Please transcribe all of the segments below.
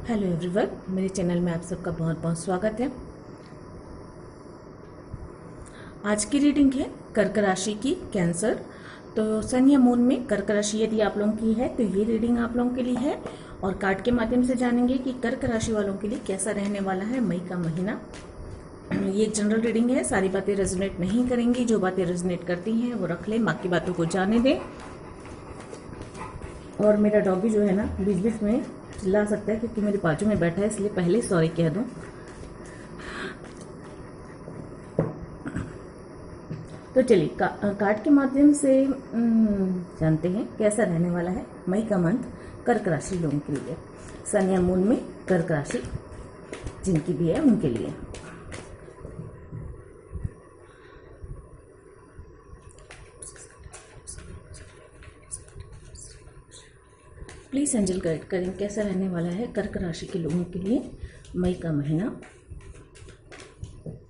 Hello everyone, मेरे channel में आप सबका बहुत बहुत स्वागत है। आज की रीडिंग है कर्क राशि की, कैंसर। तो सन या मून में कर्क राशि यदि आप लोगों की है तो ये रीडिंग आप लोगों के लिए है। और कार्ड के माध्यम से जानेंगे कि कर्क राशि वालों के लिए कैसा रहने वाला है मई का महीना। ये एक जनरल रीडिंग है, सारी बातें रेजोनेट नहीं करेंगी। जो बातें रेजोनेट करती हैं वो रख लें, बाकी बातों को जाने दें। और मेरा डॉगी जो है ना बीच बीच में चिल्ला सकता है क्योंकि मेरे बाजू में बैठा है, इसलिए पहले सॉरी कह दूं। तो चलिए कार्ड के माध्यम से जानते हैं कैसा रहने वाला है मई का मंथ कर्क राशि लोगों के लिए। सन या मून में कर्क राशि जिनकी भी है उनके लिए। प्लीज एंजल गाइड करें कैसा रहने वाला है कर्क राशि के लोगों के लिए मई का महीना।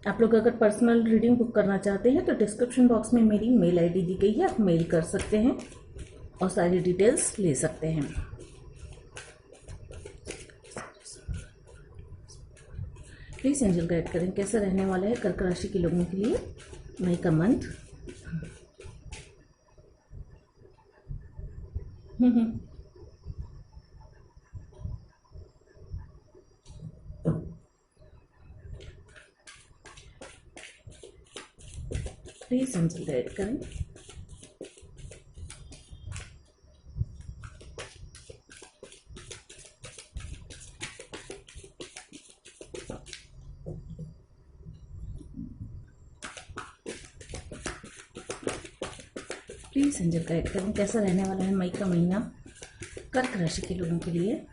आप लोग अगर पर्सनल रीडिंग बुक करना चाहते हैं तो डिस्क्रिप्शन बॉक्स में मेरी मेल आईडी दी गई है, आप मेल कर सकते हैं और सारी डिटेल्स ले सकते हैं। प्लीज एंजल गाइड करें कैसा रहने वाला है कर्क राशि के लोगों के लिए मई का मंथ। प्लीज एंजल गाइड करें। प्लीज एंजल गाइड करें कैसा रहने वाला है मई का महीना कर्क राशि के लोगों के लिए।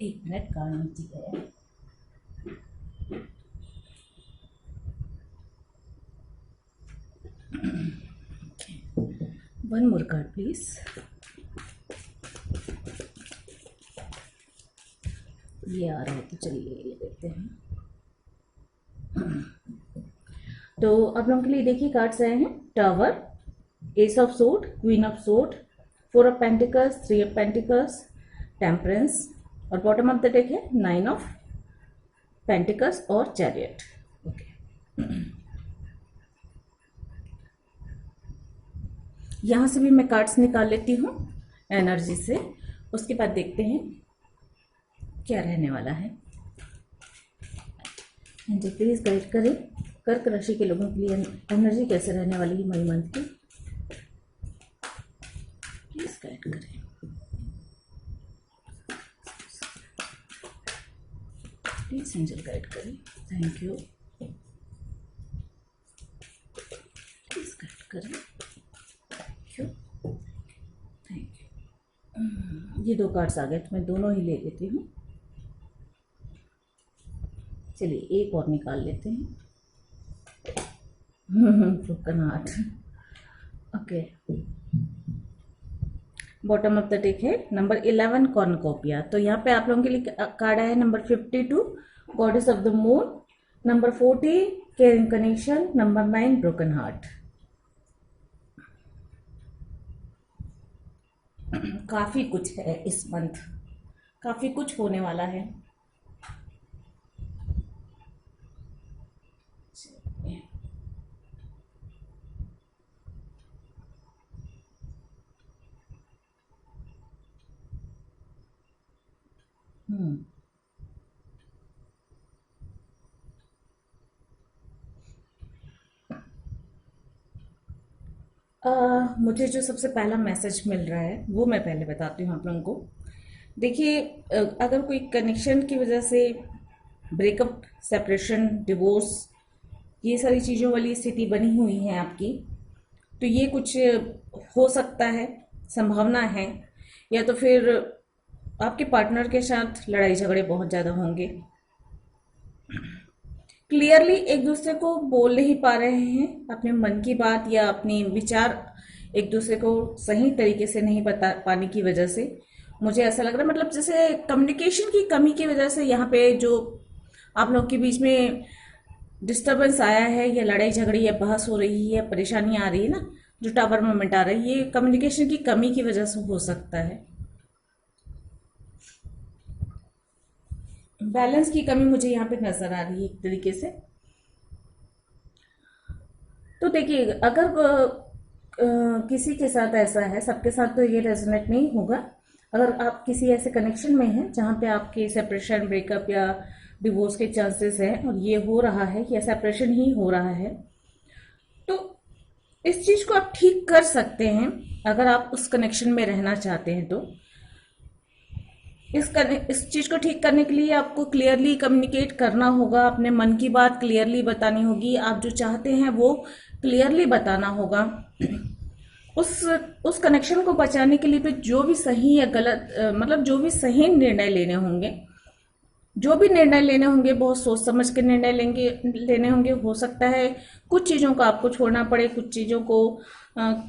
एक मिनट, कार्ड नीचे गया। One more card please. ये आ रहा है तो चलिए ये देखते हैं। तो आप लोगों के लिए देखिए कार्ड्स आए हैं। Tower, S of sword, queen of sword, four of pentacles, three of pentacles, temperance, और बॉटम ऑफ द डेक है नाइन ऑफ पेंटिकल्स और चैरियट। ओके, यहाँ से भी मैं कार्ड्स निकाल लेती हूँ एनर्जी से, उसके बाद देखते हैं क्या रहने वाला है। जी प्लीज गाइड करें कर्क राशि के लोगों के लिए एनर्जी कैसे रहने वाली है मई मंथ की। प्लीज गाइड करें। प्लीज एंजल गाइड करें। Thank you. प्लीज गाइड करें। Thank you. Thank you. ये दो कार्ड्स आ गए तो मैं दोनों ही ले लेती हूँ। चलिए एक और निकाल लेते हैं। Broken heart. Okay, bottom of the deck है नंबर 11 कॉर्नकोपिया। तो यहाँ पे आप लोगों के लिए कार्ड आया है number 52 goddess of the moon, number 40 caring connection, number 9 broken heart. काफी कुछ है इस मंथ, काफी कुछ होने वाला है। मुझे जो सबसे पहला मैसेज मिल रहा है वो मैं पहले बताती हूँ आप लोगों को। देखिए, अगर कोई कनेक्शन की वजह से ब्रेकअप, सेपरेशन, डिवोर्स, ये सारी चीज़ों वाली स्थिति बनी हुई है आपकी, तो ये कुछ हो सकता है, संभावना है। या तो फिर आपके पार्टनर के साथ लड़ाई झगड़े बहुत ज़्यादा होंगे, क्लियरली एक दूसरे को बोल नहीं पा रहे हैं अपने मन की बात या अपने विचार एक दूसरे को सही तरीके से नहीं बता पाने की वजह से मुझे ऐसा लग रहा है, मतलब जैसे कम्युनिकेशन की कमी की वजह से यहाँ पे जो आप लोग के बीच में डिस्टरबेंस आया है, या लड़ाई झगड़ी या बहस हो रही है, परेशानी आ रही है ना, जो टावर मोमेंट आ रहा है, ये कम्युनिकेशन की कमी की वजह से हो सकता है। बैलेंस की कमी मुझे यहाँ पे नजर आ रही है एक तरीके से। तो देखिए, अगर किसी के साथ ऐसा है, सबके साथ तो ये रेजोनेट नहीं होगा। अगर आप किसी ऐसे कनेक्शन में हैं जहाँ पे आपके सेपरेशन, ब्रेकअप या डिवोर्स के चांसेस हैं, और ये हो रहा है या सेपरेशन ही हो रहा है, तो इस चीज को आप ठीक कर सकते हैं। अगर आप उस कनेक्शन में रहना चाहते हैं तो इस चीज को ठीक करने के लिए आपको क्लियरली कम्युनिकेट करना होगा, अपने मन की बात क्लियरली बतानी होगी, आप जो चाहते हैं वो क्लियरली बताना होगा। उस कनेक्शन को बचाने के लिए भी जो भी सही या गलत, मतलब जो भी सही निर्णय लेने होंगे, बहुत सोच समझ के निर्णय लेने होंगे। हो सकता है कुछ चीज़ों को आपको छोड़ना पड़े, कुछ चीज़ों को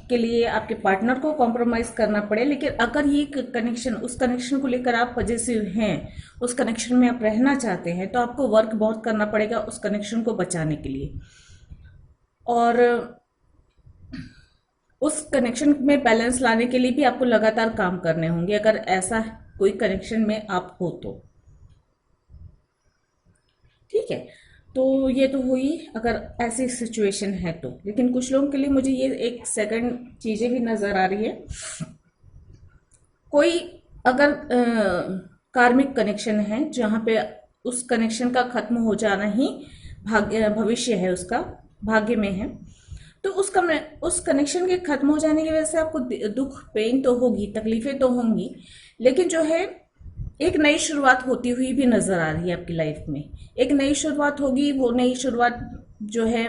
के लिए आपके पार्टनर को कॉम्प्रोमाइज करना पड़े, लेकिन अगर ये कनेक्शन, उस कनेक्शन को लेकर आप पॉजिटिव हैं, उस कनेक्शन में आप रहना चाहते हैं, तो आपको वर्क बहुत करना पड़ेगा उस कनेक्शन को बचाने के लिए, और उस कनेक्शन में बैलेंस लाने के लिए भी आपको लगातार काम करने होंगे, अगर ऐसा कोई कनेक्शन में आप हो तो। ठीक है, तो ये तो हुई अगर ऐसी सिचुएशन है तो। लेकिन कुछ लोगों के लिए मुझे ये एक सेकंड चीजें भी नजर आ रही है। कोई अगर कार्मिक कनेक्शन है जहाँ पे उस कनेक्शन का खत्म हो जाना ही भाग्य, भविष्य है, उसका भाग्य में है, तो उस कनेक्शन के खत्म हो जाने की वजह से आपको दुख, पेन तो होगी, तकलीफें तो होंगी, लेकिन जो है एक नई शुरुआत होती हुई भी नजर आ रही है आपकी लाइफ में। एक नई शुरुआत होगी, वो नई शुरुआत जो है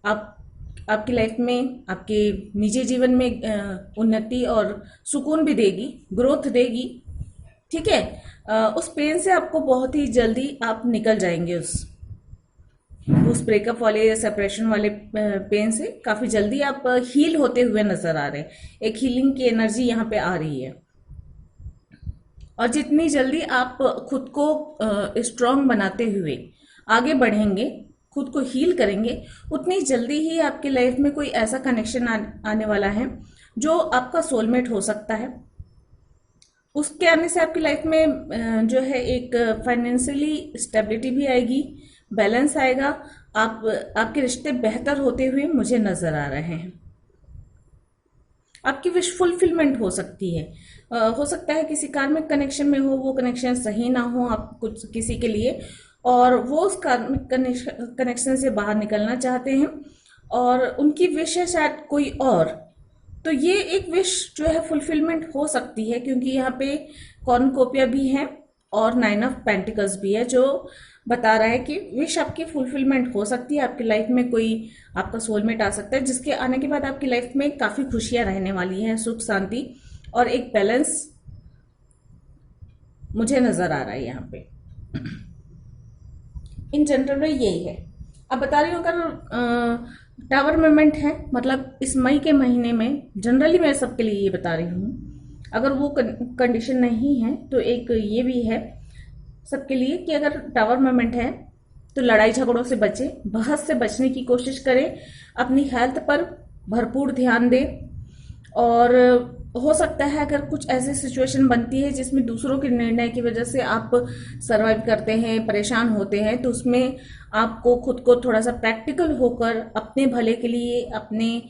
आपकी लाइफ में, आपके निजी जीवन में उन्नति और सुकून भी देगी, ग्रोथ देगी। ठीक है, उस पेन से आपको बहुत ही जल्दी आप निकल जाएंगे, उस ब्रेकअप वाले या सेपरेशन वाले पेन से काफी जल्दी आप हील होते हुए नजर आ रहे हैं। एक हीलिंग की एनर्जी यहाँ पे आ रही है, और जितनी जल्दी आप खुद को स्ट्रांग बनाते हुए आगे बढ़ेंगे, खुद को हील करेंगे, उतनी जल्दी ही आपकी लाइफ में कोई ऐसा कनेक्शन आने वाला है जो आपका सोलमेट हो सकता है। उसके आने से आपकी लाइफ में जो है एक फाइनेंशियली स्टेबिलिटी भी आएगी, बैलेंस आएगा, आपके रिश्ते बेहतर होते हुए मुझे नजर आ रहे हैं। आपकी विश फुलफिलमेंट हो सकती है। हो सकता है किसी कार्मिक कनेक्शन में हो, वो कनेक्शन सही ना हो आप कुछ किसी के लिए, और वो उस कार्मिक कनेक्शन से बाहर निकलना चाहते हैं, और उनकी विश है शायद कोई और। तो ये एक विश जो है फुलफिलमेंट हो सकती है, क्योंकि यहाँ पे कॉर्नकोपिया भी है और 9 ऑफ पेंटिकल्स भी है, जो बता रहा है कि विश आपकी फुलफिलमेंट हो सकती है। आपकी लाइफ में कोई आपका सोलमेट आ सकता है, जिसके आने के बाद आपकी लाइफ में काफी खुशियां रहने वाली हैं, सुख शांति और एक बैलेंस मुझे नजर आ रहा है यहाँ पे। इन जनरल यही है। अब बता रही हूँ, अगर टावर मूवमेंट है, मतलब इस मई के महीने में जनरली मैं सबके लिए ये बता रही हूँ, अगर वो कंडीशन नहीं है तो एक ये भी है सबके लिए कि अगर टावर मूवमेंट है तो लड़ाई झगड़ों से बचें, बहस से बचने की कोशिश करें, अपनी हेल्थ पर भरपूर ध्यान दें, और हो सकता है अगर कुछ ऐसी सिचुएशन बनती है जिसमें दूसरों के निर्णय की वजह से आप सरवाइव करते हैं, परेशान होते हैं, तो उसमें आपको खुद को थोड़ा सा प्रैक्टिकल होकर अपने भले के लिए, अपने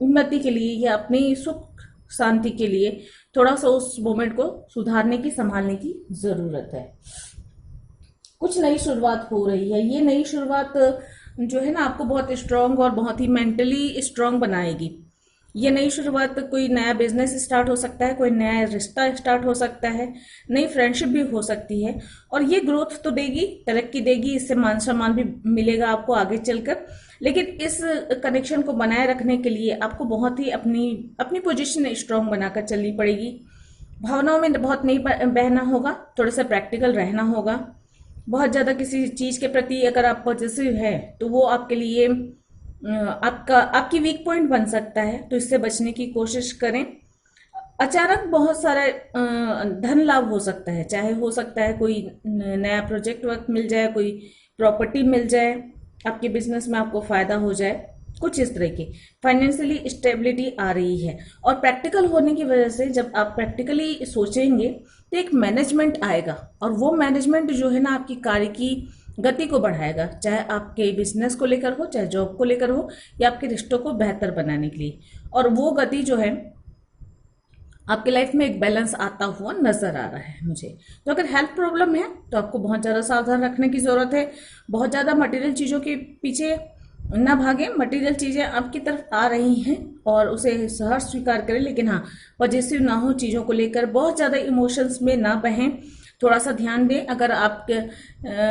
उन्नति के लिए या अपनी सुख शांति के लिए थोड़ा सा उस मोमेंट को सुधारने की, संभालने की जरूरत है। कुछ नई शुरुआत हो रही है, ये नई शुरुआत जो है ना आपको बहुत स्ट्रांग और बहुत ही मेंटली स्ट्रांग बनाएगी। ये नई शुरुआत, कोई नया बिजनेस स्टार्ट हो सकता है, कोई नया रिश्ता स्टार्ट हो सकता है, नई फ्रेंडशिप भी हो सकती है, और ये ग्रोथ तो देगी, तरक्की देगी, इससे मान सम्मान भी मिलेगा आपको आगे चलकर। लेकिन इस कनेक्शन को बनाए रखने के लिए आपको बहुत ही अपनी पोजीशन स्ट्रांग बनाकर चलनी पड़ेगी। भावनाओं में बहुत नहीं बहना होगा, थोड़ा सा प्रैक्टिकल रहना होगा। बहुत ज्यादा किसी चीज के प्रति अगर आप पॉजिटिव है तो वो आपके लिए आपकी वीक पॉइंट बन सकता है, तो इससे बचने की कोशिश करें। अचानक बहुत सारा धन लाभ हो सकता है, चाहे हो सकता है कोई नया प्रोजेक्ट वर्क मिल जाए, कोई प्रॉपर्टी मिल जाए, आपके बिजनेस में आपको फायदा हो जाए, कुछ इस तरह की फाइनेंशियली स्टेबिलिटी आ रही है। और प्रैक्टिकल होने की वजह से जब आप प्रैक्टिकली सोचेंगे तो एक मैनेजमेंट आएगा, और वो मैनेजमेंट जो है ना आपकी कार्य की गति को बढ़ाएगा, चाहे आपके बिजनेस को लेकर हो, चाहे जॉब को लेकर हो, या आपके रिश्तों को बेहतर बनाने के लिए। और वो गति जो है आपके लाइफ में एक बैलेंस आता हुआ नजर आ रहा है मुझे। तो अगर हेल्थ प्रॉब्लम है तो आपको बहुत ज़्यादा सावधान रखने की ज़रूरत है। बहुत ज़्यादा मटेरियल चीज़ों के पीछे ना भागें। मटेरियल चीज़ें आपकी तरफ आ रही हैं और उसे सहर्ष स्वीकार करें, लेकिन हाँ, पॉजिटिव ना हो चीज़ों को लेकर, बहुत ज़्यादा इमोशंस में ना बहें, थोड़ा सा ध्यान दें। अगर आपके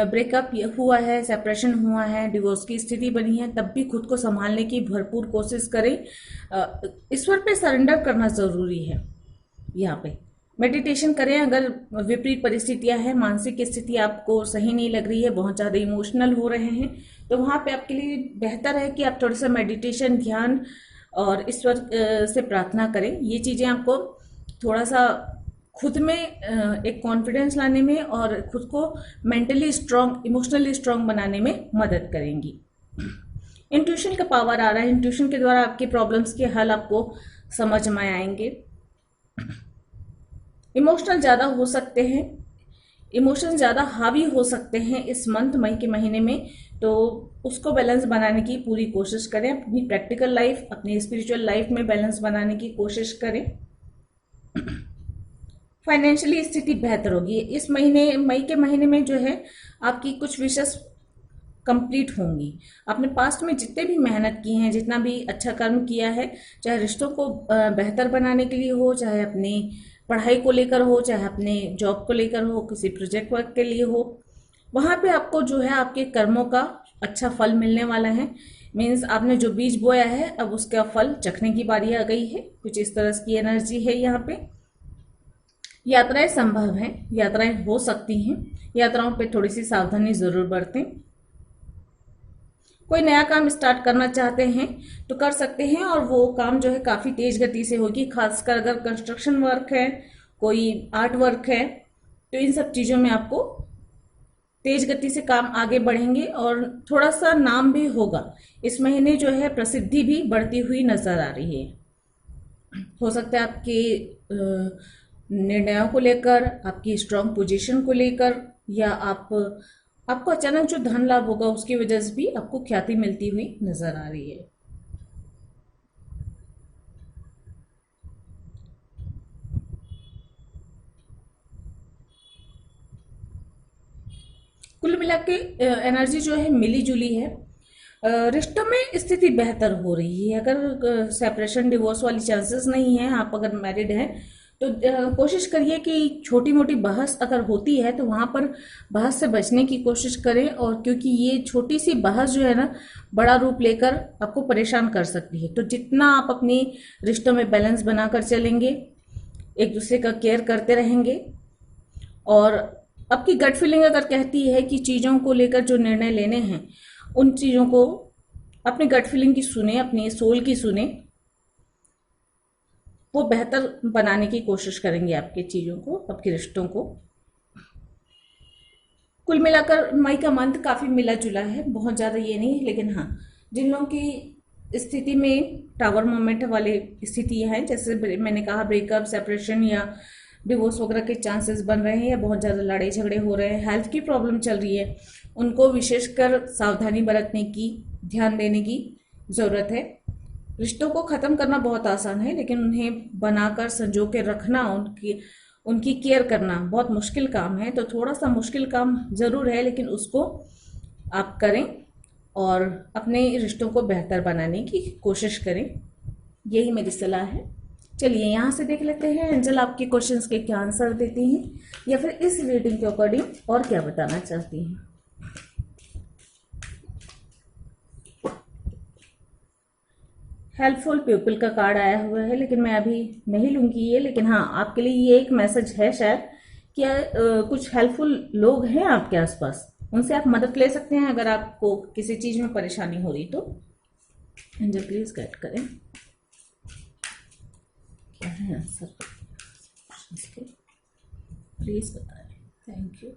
ब्रेकअप हुआ है, सेपरेशन हुआ है, डिवोर्स की स्थिति बनी है, तब भी खुद को संभालने की भरपूर कोशिश करें। ईश्वर पे सरेंडर करना ज़रूरी है। यहाँ पे मेडिटेशन करें। अगर विपरीत परिस्थितियां हैं, मानसिक स्थिति आपको सही नहीं लग रही है, बहुत ज़्यादा इमोशनल हो रहे हैं, तो वहाँ पे आपके लिए बेहतर है कि आप थोड़ा सा मेडिटेशन, ध्यान और ईश्वर से प्रार्थना करें। ये चीज़ें आपको थोड़ा सा खुद में एक कॉन्फिडेंस लाने में और खुद को मेंटली स्ट्रांग, इमोशनली स्ट्रांग बनाने में मदद करेंगी। इंट्यूशन का पावर आ रहा है। इंट्यूशन के द्वारा आपकी प्रॉब्लम्स के हल आपको समझ में आएंगे। इमोशनल ज़्यादा हो सकते हैं, इमोशन ज़्यादा हावी हो सकते हैं इस मंथ, मई के महीने में, तो उसको बैलेंस बनाने की पूरी कोशिश करें। अपनी प्रैक्टिकल लाइफ, अपनी स्पिरिचुअल लाइफ में बैलेंस बनाने की कोशिश करें। फाइनेंशियली स्थिति बेहतर होगी इस महीने, मई के महीने में जो है आपकी कुछ विशेष कंप्लीट होंगी। आपने पास्ट में जितने भी मेहनत की हैं, जितना भी अच्छा कर्म किया है, चाहे रिश्तों को बेहतर बनाने के लिए हो, चाहे अपनी पढ़ाई को लेकर हो, चाहे अपने जॉब को लेकर हो, किसी प्रोजेक्ट वर्क के लिए हो, वहाँ पे आपको जो है आपके कर्मों का अच्छा फल मिलने वाला है। मीन्स आपने जो बीज बोया है अब उसका फल चखने की बारी आ गई है। कुछ इस तरह की एनर्जी है यहाँ पे। यात्राएं संभव हैं, यात्राएं हो सकती हैं, यात्राओं पे थोड़ी सी सावधानी जरूर बरतें। कोई नया काम स्टार्ट करना चाहते हैं तो कर सकते हैं, और वो काम जो है काफ़ी तेज गति से होगी। खासकर अगर कंस्ट्रक्शन वर्क है, कोई आर्ट वर्क है, तो इन सब चीज़ों में आपको तेज गति से काम आगे बढ़ेंगे और थोड़ा सा नाम भी होगा। इस महीने जो है प्रसिद्धि भी बढ़ती हुई नजर आ रही है। हो सकता है आपके निर्णयों को लेकर, आपकी स्ट्रांग पोजीशन को लेकर, या आपको अचानक जो धन लाभ होगा उसकी वजह से भी आपको ख्याति मिलती हुई नजर आ रही है। कुल मिला के एनर्जी जो है मिली जुली है। रिश्तों में स्थिति बेहतर हो रही है। अगर सेपरेशन, डिवोर्स वाली चांसेस नहीं है, आप अगर मैरिड हैं तो कोशिश करिए कि छोटी मोटी बहस अगर होती है तो वहाँ पर बहस से बचने की कोशिश करें। और क्योंकि ये छोटी सी बहस जो है ना बड़ा रूप लेकर आपको परेशान कर सकती है, तो जितना आप अपनी रिश्तों में बैलेंस बनाकर चलेंगे, एक दूसरे का केयर करते रहेंगे, और आपकी गट फीलिंग अगर कहती है कि चीज़ों को लेकर जो निर्णय लेने हैं उन चीज़ों को अपनी गट फीलिंग की सुने, अपनी सोल की सुने, वो बेहतर बनाने की कोशिश करेंगे आपकी चीज़ों को, आपके रिश्तों को। कुल मिलाकर मई का मंथ काफ़ी मिला जुला है, बहुत ज़्यादा ये नहीं, लेकिन हाँ, जिन लोगों की स्थिति में टावर मोमेंट वाली स्थितियाँ हैं, जैसे मैंने कहा ब्रेकअप, सेपरेशन या डिवोर्स वगैरह के चांसेस बन रहे हैं, या बहुत ज़्यादा लड़ाई झगड़े हो रहे हैं, हेल्थ की प्रॉब्लम चल रही है, उनको विशेषकर सावधानी बरतने की, ध्यान देने की ज़रूरत है। रिश्तों को ख़त्म करना बहुत आसान है, लेकिन उन्हें बनाकर संजो के रखना, उनकी केयर करना बहुत मुश्किल काम है। तो थोड़ा सा मुश्किल काम ज़रूर है, लेकिन उसको आप करें और अपने रिश्तों को बेहतर बनाने की कोशिश करें। यही मेरी सलाह है। चलिए यहाँ से देख लेते हैं एंजल आपके क्वेश्चंस के क्या आंसर देती हैं, या फिर इस रीडिंग के अकॉर्डिंग और क्या बताना चाहती हैं। हेल्पफुल पीपल का कार्ड आया हुआ है, लेकिन मैं अभी नहीं लूँगी ये, लेकिन हाँ, आपके लिए ये एक मैसेज है शायद कि कुछ हेल्पफुल लोग हैं आपके आसपास, उनसे आप मदद ले सकते हैं अगर आपको किसी चीज़ में परेशानी हो रही तो। एंजल प्लीज गाइड करें क्या है आंसर। इसके प्लीज बताएं। Thank you.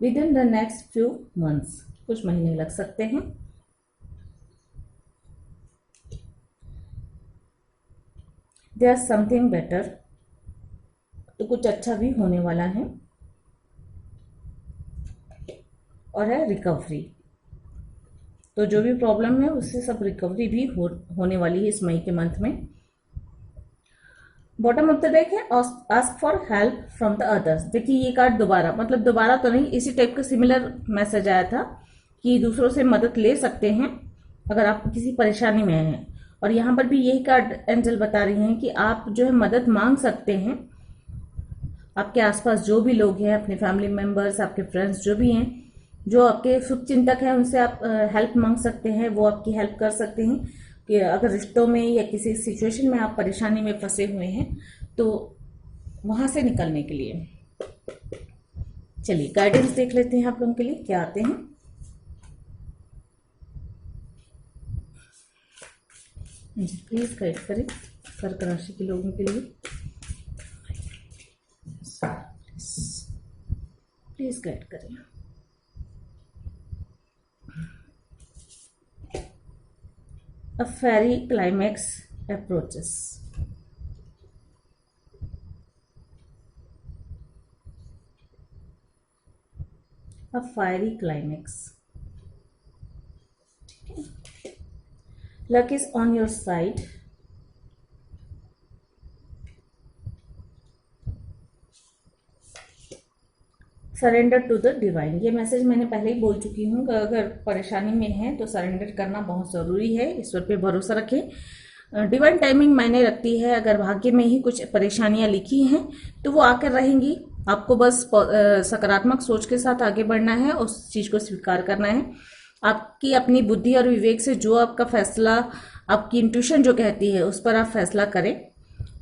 With in the next few months, कुछ महीने लग सकते हैं। देयर समथिंग बेटर, तो कुछ अच्छा भी होने वाला है। और है रिकवरी, तो जो भी प्रॉब्लम है उससे सब रिकवरी भी होने वाली है इस मई के मंथ में। बॉटम ऑफ द डेक है ask for help from the others. देखिए ये कार्ड दोबारा, मतलब दोबारा तो नहीं, इसी टाइप का सिमिलर मैसेज आया था कि दूसरों से मदद ले सकते हैं अगर आप किसी परेशानी में हैं। और यहाँ पर भी यही कार्ड एंजल बता रही हैं कि आप जो है मदद मांग सकते हैं। आपके आसपास जो भी लोग हैं, अपने फैमिली मेंबर्स, आपके फ्रेंड्स जो भी हैं, जो आपके शुभ चिंतक हैं, उनसे आप हेल्प मांग सकते हैं। वो आपकी हेल्प कर सकते हैं कि अगर रिश्तों में या किसी सिचुएशन में आप परेशानी में फंसे हुए हैं तो वहां से निकलने के लिए। चलिए गाइडेंस देख लेते हैं आप लोगों के लिए क्या आते हैं। प्लीज गाइड करें कर्क राशि के लोगों के लिए, प्लीज गाइड करें। A fairy climax approaches. A fiery climax. Luck is on your side. Surrender to the divine, ये मैसेज मैंने पहले ही बोल चुकी हूँ कि अगर परेशानी में है तो सरेंडर करना बहुत ज़रूरी है। ईश्वर पे भरोसा रखें। डिवाइन टाइमिंग मायने रखती है। अगर भाग्य में ही कुछ परेशानियां लिखी हैं तो वो आकर रहेंगी। आपको बस सकारात्मक सोच के साथ आगे बढ़ना है, उस चीज़ को स्वीकार करना है। आपकी अपनी बुद्धि और विवेक से जो आपका फैसला, आपकी इंट्यूशन जो कहती है उस पर आप फैसला करें।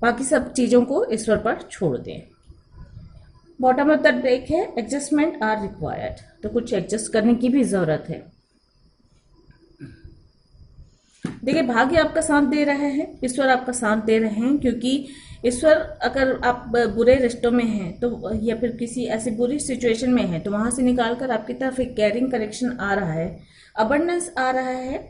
बाकी सब चीज़ों को ईश्वर पर छोड़ दें। बॉटम ऑफ द डेक है एडजस्टमेंट आर रिक्वायर्ड, तो कुछ एडजस्ट करने की भी जरूरत है। देखिए भाग्य आपका साथ दे रहा है, ईश्वर आपका साथ दे रहे हैं, क्योंकि ईश्वर अगर आप बुरे रिश्तों में हैं तो या फिर किसी ऐसी बुरी सिचुएशन में हैं तो वहां से निकालकर आपकी तरफ एक केयरिंग करेक्शन आ रहा है, अबंडेंस आ रहा है,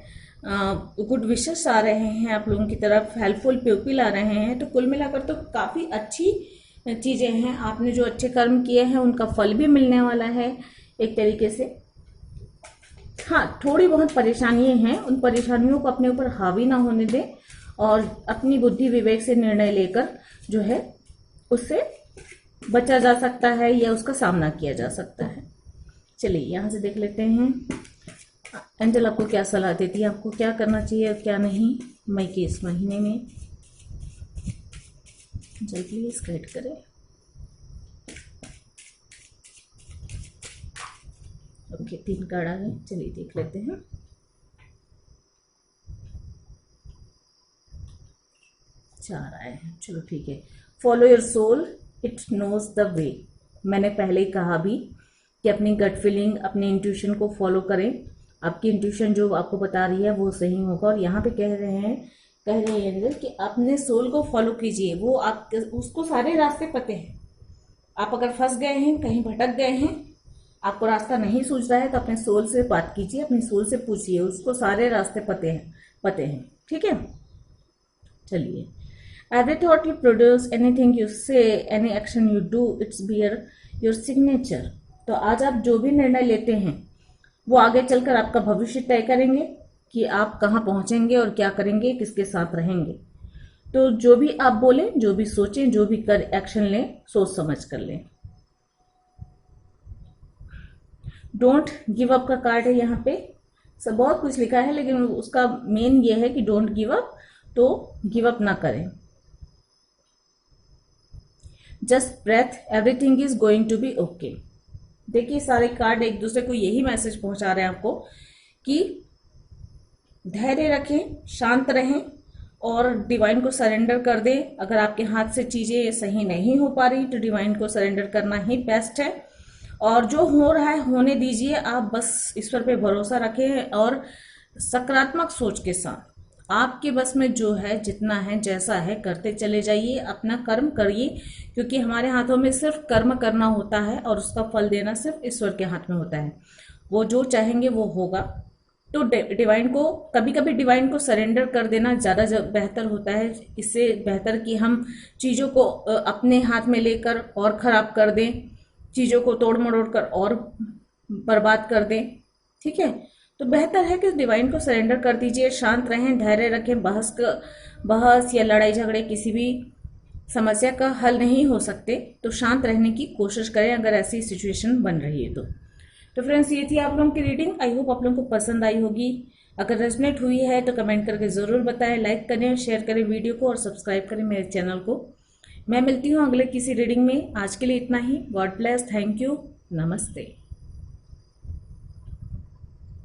गुड विशेस आ रहे हैं आप लोगों की तरफ, हेल्पफुल पीपल आ रहे हैं। तो कुल मिलाकर तो काफी अच्छी चीजें हैं। आपने जो अच्छे कर्म किए हैं उनका फल भी मिलने वाला है एक तरीके से। हाँ, थोड़ी बहुत परेशानियां हैं, उन परेशानियों को अपने ऊपर हावी ना होने दें और अपनी बुद्धि विवेक से निर्णय लेकर जो है उससे बचा जा सकता है या उसका सामना किया जा सकता है। चलिए यहाँ से देख लेते हैं एंजल आपको क्या सलाह देती है, आपको क्या करना चाहिए और क्या नहीं मई के इस महीने में। एंजल प्लीज गाइड करें। ओके, 3 कार्ड आ गए, चलिए देख लेते हैं। चार आए हैं, चलो ठीक है। Follow your soul, it knows the way. मैंने पहले ही कहा भी कि अपनी गट फीलिंग, अपनी इंट्यूशन को फॉलो करें। आपकी इंट्यूशन जो आपको बता रही है वो सही होगा। और यहाँ पे कह रहे हैं एंजल कि अपने सोल को फॉलो कीजिए, वो आप उसको सारे रास्ते पते हैं। आप अगर फंस गए हैं, कहीं भटक गए हैं, आपको रास्ता नहीं सूझ रहा है तो अपने सोल से बात कीजिए, अपने सोल से पूछिए, उसको सारे रास्ते पते हैं। ठीक है, चलिए। Every thought you produce, anything you say, any action you do, it's bear your signature. तो आज आप जो भी निर्णय लेते हैं वो आगे चलकर आपका भविष्य तय करेंगे कि आप कहाँ पहुंचेंगे और क्या करेंगे, किसके साथ रहेंगे। तो जो भी आप बोलें, जो भी सोचें, जो भी कर एक्शन लें, सोच समझ कर लें। डोंट गिव अप का कार्ड है यहाँ पे। सब बहुत कुछ लिखा है लेकिन उसका मेन ये है कि डोंट गिव अप, तो गिव अप ना करें। Just breathe, everything is going to be okay. देखिए सारे कार्ड एक दूसरे को यही मैसेज पहुंचा रहे हैं आपको कि धैर्य रखें, शांत रहें और डिवाइन को सरेंडर कर दें। अगर आपके हाथ से चीजें सही नहीं हो पा रही तो डिवाइन को सरेंडर करना ही बेस्ट है। और जो हो रहा है होने दीजिए, आप बस ईश्वर पे भरोसा रखें और सकारात्मक सोच के साथ आपके बस में जो है, जितना है, जैसा है, करते चले जाइए, अपना कर्म करिए, क्योंकि हमारे हाथों में सिर्फ कर्म करना होता है और उसका फल देना सिर्फ ईश्वर के हाथ में होता है। वो जो चाहेंगे वो होगा। तो डिवाइन को, कभी कभी डिवाइन को सरेंडर कर देना ज़्यादा बेहतर होता है। इससे बेहतर कि हम चीज़ों को अपने हाथ में लेकर और ख़राब कर दें, चीज़ों को तोड़ मरोड़ कर और बर्बाद कर दें। ठीक है, तो बेहतर है कि डिवाइन को सरेंडर कर दीजिए, शांत रहें, धैर्य रखें। बहस या लड़ाई झगड़े किसी भी समस्या का हल नहीं हो सकते, तो शांत रहने की कोशिश करें अगर ऐसी सिचुएशन बन रही है तो फ्रेंड्स, ये थी आप लोगों की रीडिंग। आई होप आप लोगों को पसंद आई होगी। अगर रेजोनेट हुई है तो कमेंट करके ज़रूर बताएं, लाइक करें, शेयर करें वीडियो को और सब्सक्राइब करें मेरे चैनल को। मैं मिलती हूँ अगले किसी रीडिंग में। आज के लिए इतना ही। गॉड ब्लेस, थैंक यू, नमस्ते।